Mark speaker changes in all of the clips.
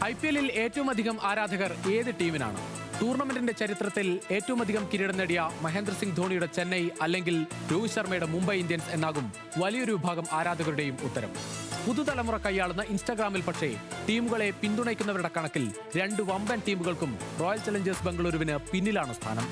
Speaker 1: IPL-ൽ ഏറ്റവും അധികം ആരാധകർ ഏത് ടീമിനാണ്? ടൂർണമെന്റിന്റെ ചരിത്രത്തിൽ ഏറ്റവും അധികം കിരീടം നേടിയ മഹേന്ദ്ര സിംഗ് ധോണിയുടെ ചെന്നൈ അല്ലെങ്കിൽ രോഹിത് ശർമ്മയുടെ മുംബൈ ഇന്ത്യൻസ് എന്നാകും വലിയൊരു വിഭാഗം ആരാധകരുടെയും ഉത്തരം. പുതുതലമുറ കൈയാളുന്ന ഇൻസ്റ്റാഗ്രാമിൽ പക്ഷേ ടീമുകളെ പിന്തുണയ്ക്കുന്നവരുടെ കണക്കിൽ രണ്ട് വമ്പൻ ടീമുകൾക്കും റോയൽ ചലഞ്ചേഴ്സ് ബംഗളൂരുവിന് പിന്നിലാണ് സ്ഥാനം.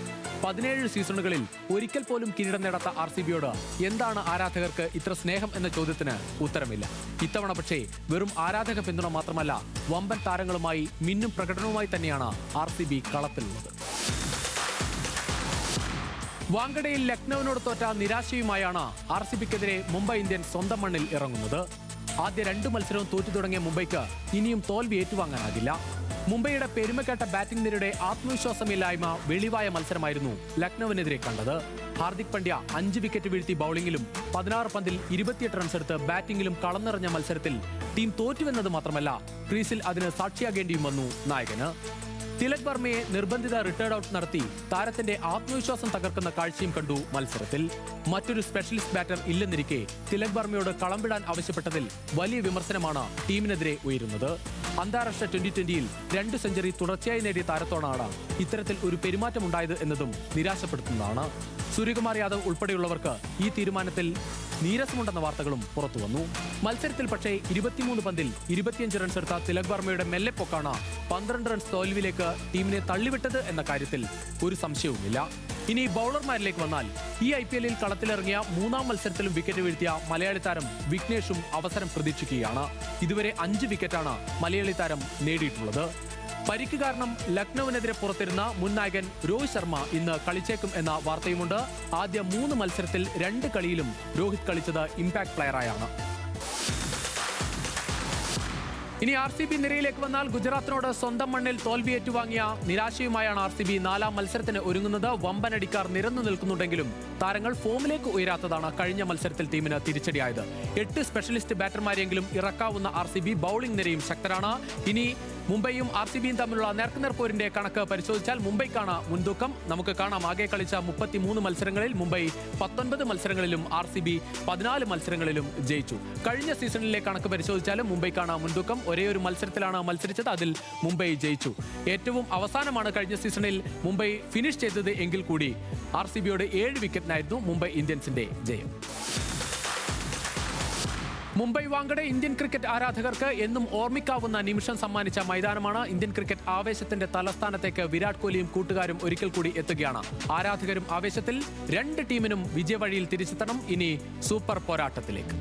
Speaker 1: 17 സീസണുകളിൽ ഒരിക്കൽ പോലും കിരീടം നേടാത്ത RCBയോട് എന്താണ് ആരാധകർക്ക് ഇത്ര സ്നേഹം എന്ന ചോദ്യത്തിന് ഉത്തരമില്ല. ഇത്തവണ പക്ഷേ വെറും ആരാധക പിന്തുണ മാത്രമല്ല, വമ്പൻ താരങ്ങളുമായി മിന്നും പ്രകടനവുമായി തന്നെയാണ് RCB കളത്തിലുള്ളത്. വാങ്കഡയിൽ ലക്നൌവിനോട് തോറ്റ നിരാശയുമായാണ് RCBക്കെതിരെ മുംബൈ ഇന്ത്യൻസ് സ്വന്തം മണ്ണിൽ ഇറങ്ങുന്നത്. ആദ്യ 2 മത്സരവും തോറ്റു തുടങ്ങിയ മുംബൈക്ക് ഇനിയും തോൽവി ഏറ്റുവാങ്ങാനാകില്ല. മുംബൈയുടെ പെരുമക്കേട്ട ബാറ്റിംഗ് നിരയുടെ ആത്മവിശ്വാസമില്ലായ്മ വെളിവായ മത്സരമായിരുന്നു ലക്നൌവിനെതിരെ കണ്ടത്. ഹാർദിക് പാണ്ഡ്യ 5 വിക്കറ്റ് വീഴ്ത്തി ബൌളിംഗിലും 16 പന്തിൽ 28 റൺസ് എടുത്ത് ബാറ്റിംഗിലും കളം നിറഞ്ഞ മത്സരത്തിൽ ടീം തോറ്റുവെന്നത് മാത്രമല്ല, ക്രീസിൽ അതിന് സാക്ഷിയാകേണ്ടിയും വന്നു നായകന്. തിലക് വർമ്മയെ നിർബന്ധിത റിട്ടേർഡ് ഔട്ട് നടത്തി താരത്തിന്റെ ആത്മവിശ്വാസം തകർക്കുന്ന കാഴ്ചയും കണ്ടു മത്സരത്തിൽ. മറ്റൊരു സ്പെഷ്യലിസ്റ്റ് ബാറ്റർ ഇല്ലെന്നിരിക്കെ തിലക് വർമ്മയോട് കളം വിടാൻ ആവശ്യപ്പെട്ടതിൽ വലിയ വിമർശനമാണ് ടീമിനെതിരെ ഉയരുന്നത്. അന്താരാഷ്ട്ര T20-യിൽ 2 സെഞ്ചുറി തുടർച്ചയായി നേടിയ താരത്തോടാണ് ഇത്തരത്തിൽ ഒരു പെരുമാറ്റമുണ്ടായത് എന്നതും നിരാശപ്പെടുത്തുന്നതാണ്. സൂര്യകുമാർ യാദവ് ഉൾപ്പെടെയുള്ളവർക്ക് ഈ തീരുമാനത്തിൽ നീരസമുണ്ടെന്ന വാർത്തകളും പുറത്തുവന്നു. മത്സരത്തിൽ പക്ഷേ 23 പന്തിൽ 25 റൺസ് എടുത്ത തിലക് വർമ്മയുടെ മെല്ലെപ്പൊക്കാണ് 12 റൺസ് തോൽവിയിലേക്ക് ടീമിനെ തള്ളിവിട്ടത് എന്ന കാര്യത്തിൽ ഒരു സംശയവുമില്ല. ഇനി ബൌളർമാരിലേക്ക് വന്നാൽ, ഈ IPL-ൽ കളത്തിലിറങ്ങിയ 3-ാം മത്സരത്തിലും വിക്കറ്റ് വീഴ്ത്തിയ മലയാളി താരം വിഘ്നേഷും അവസരം പ്രതീക്ഷിക്കുകയാണ്. ഇതുവരെ 5 വിക്കറ്റാണ് മലയാളി താരം നേടിയിട്ടുള്ളത്. പരിക്ക് കാരണം ലക്നൌവിനെതിരെ പുറത്തിരുന്ന മുൻ നായകൻ രോഹിത് ശർമ്മ ഇന്ന് കളിച്ചേക്കും എന്ന വാർത്തയുമുണ്ട്. ആദ്യ 3 മത്സരത്തിൽ 2 കളിയിലും രോഹിത് കളിച്ചത് ഇമ്പാക്ട് പ്ലെയറായാണ്. ഇനി RCB നിരയിലേക്ക് വന്നാൽ, ഗുജറാത്തിനോട് സ്വന്തം മണ്ണിൽ തോൽവി ഏറ്റുവാങ്ങിയ നിരാശയുമായാണ് RCB 4-ാം മത്സരത്തിന് ഒരുങ്ങുന്നത്. വമ്പനടിക്കാർ നിരന്നു നിൽക്കുന്നുണ്ടെങ്കിലും താരങ്ങൾ ഫോമിലേക്ക് ഉയരാത്തതാണ് കഴിഞ്ഞ മത്സരത്തിൽ ടീമിന് തിരിച്ചടിയായത്. 8 സ്പെഷ്യലിസ്റ്റ് ബാറ്റർമാരെങ്കിലും ഇറക്കാവുന്ന RCB ബൌളിംഗ് നിരയും ശക്തരാണ്. ഇനി മുംബൈയും RCBയും തമ്മിലുള്ള നേർക്കുനേർപ്പോരിന്റെ കണക്ക് പരിശോധിച്ചാൽ മുംബൈക്കാണ് മുൻതൂക്കം. നമുക്ക് കാണാം, ആകെ കളിച്ച 33 മത്സരങ്ങളിൽ മുംബൈ 19 മത്സരങ്ങളിലും RCB 14 മത്സരങ്ങളിലും ജയിച്ചു. കഴിഞ്ഞ സീസണിലെ കണക്ക് പരിശോധിച്ചാലും മുംബൈക്കാണ് മുൻതൂക്കം. ഒരേ ഒരു മത്സരത്തിലാണ് മത്സരിച്ചത്, അതിൽ മുംബൈ ജയിച്ചു. ഏറ്റവും അവസാനമാണ് കഴിഞ്ഞ സീസണിൽ മുംബൈ ഫിനിഷ് ചെയ്തത് എങ്കിൽ കൂടി RCBയോട് 7 വിക്കറ്റിനായിരുന്നു മുംബൈ ഇന്ത്യൻസിന്റെ ജയം. മുംബൈ വാങ്കഡെ ഇന്ത്യൻ ക്രിക്കറ്റ് ആരാധകർക്ക് എന്നും ഓർമ്മിക്കാവുന്ന നിമിഷം സമ്മാനിച്ച മൈതാനമാണ്. ഇന്ത്യൻ ക്രിക്കറ്റ് ആവേശത്തിന്റെ തലസ്ഥാനത്തേക്ക് വിരാട് കോഹ്ലിയും കൂട്ടുകാരും ഒരിക്കൽ കൂടി എത്തുകയാണ്. ആരാധകരും ആവേശത്തിൽ. 2 ടീമിനും വിജയവഴിയിൽ തിരിച്ചെത്തണം. ഇനി സൂപ്പർ പോരാട്ടത്തിലേക്ക്.